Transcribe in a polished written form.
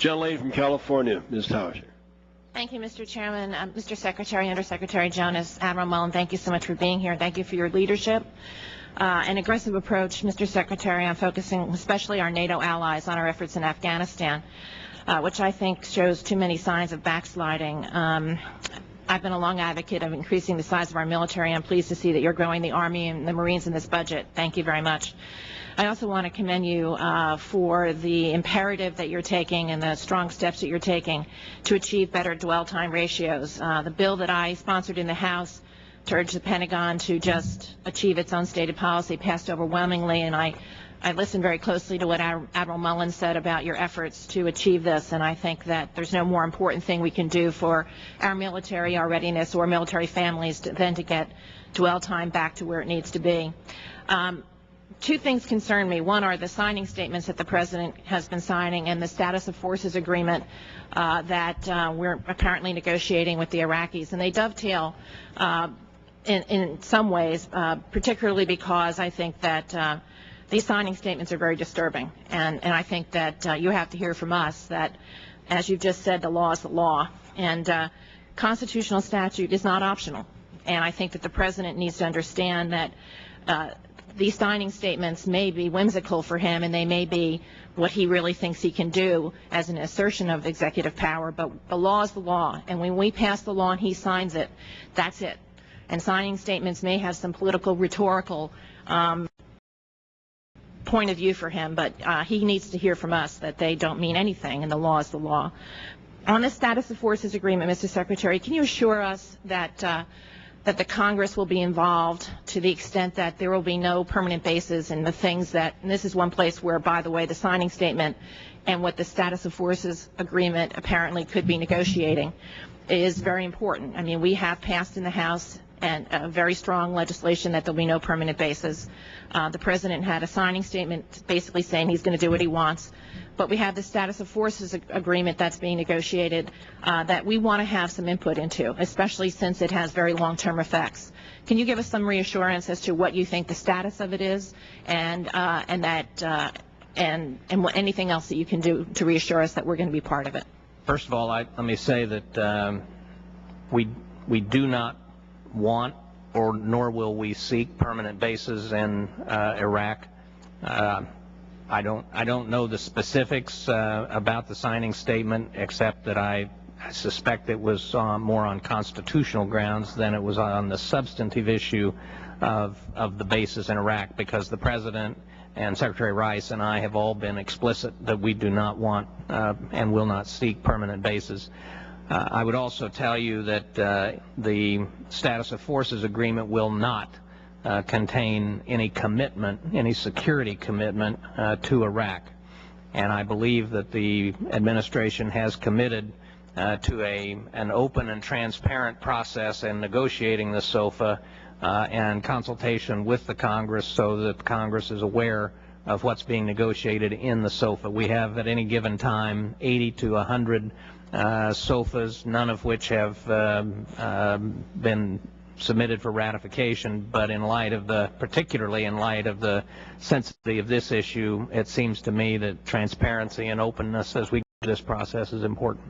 Gentlelady from California, Ms. Tauscher. Thank you, Mr. Chairman. Mr. Secretary, Undersecretary Jonas, Admiral Mullen, thank you so much for being here. Thank you for your leadership and aggressive approach, Mr. Secretary, on focusing especially our NATO allies on our efforts in Afghanistan, which I think shows too many signs of backsliding. I've been a long advocate of increasing the size of our military. I'm pleased to see that you're growing the Army and the Marines in this budget. Thank you very much. I also want to commend you for the imperative that you're taking and the strong steps that you're taking to achieve better dwell time ratios. The bill that I sponsored in the House to urge the Pentagon to just achieve its own stated policy passed overwhelmingly, and I listened very closely to what Admiral Mullen said about your efforts to achieve this, and I think that there's no more important thing we can do for our military, our readiness, or military families than to get dwell time back to where it needs to be. Two things concern me. One are the signing statements that the President has been signing and the status of forces agreement that we're apparently negotiating with the Iraqis, and they dovetail in some ways, particularly because I think that these signing statements are very disturbing, and I think that you have to hear from us that, as you've just said, the law is the law, and constitutional statute is not optional. And I think that the President needs to understand that these signing statements may be whimsical for him, and they may be what he really thinks he can do as an assertion of executive power, but the law is the law, and when we pass the law and he signs it, that's it. And signing statements may have some political, rhetorical point of view for him, but he needs to hear from us that they don't mean anything, and the law is the law. On the status of forces agreement, Mr. Secretary, can you assure us that that the Congress will be involved to the extent that there will be no permanent bases in the things that, and this is one place where, by the way, the signing statement and what the status of forces agreement apparently could be negotiating is very important. I mean, we have passed in the House and very strong legislation that there'll be no permanent bases. The President had a signing statement basically saying he's going to do what he wants. But we have the status of forces agreement that's being negotiated that we want to have some input into, especially since it has very long-term effects. Can you give us some reassurance as to what you think the status of it is, and anything else that you can do to reassure us that we're going to be part of it? First of all, let me say that we do not want, or nor will we seek, permanent bases in Iraq. I don't know the specifics about the signing statement, except that I suspect it was more on constitutional grounds than it was on the substantive issue of the bases in Iraq, because the President and Secretary Rice and I have all been explicit that we do not want and will not seek permanent bases. I would also tell you that the status of forces agreement will not contain any commitment, any security commitment to Iraq. And I believe that the administration has committed to an open and transparent process in negotiating the SOFA and consultation with the Congress, so that Congress is aware of what's being negotiated in the SOFA. We have at any given time 80 to 100 SOFAs, none of which have been submitted for ratification, but in light of particularly in light of the sensitivity of this issue, it seems to me that transparency and openness as we go through this process is important.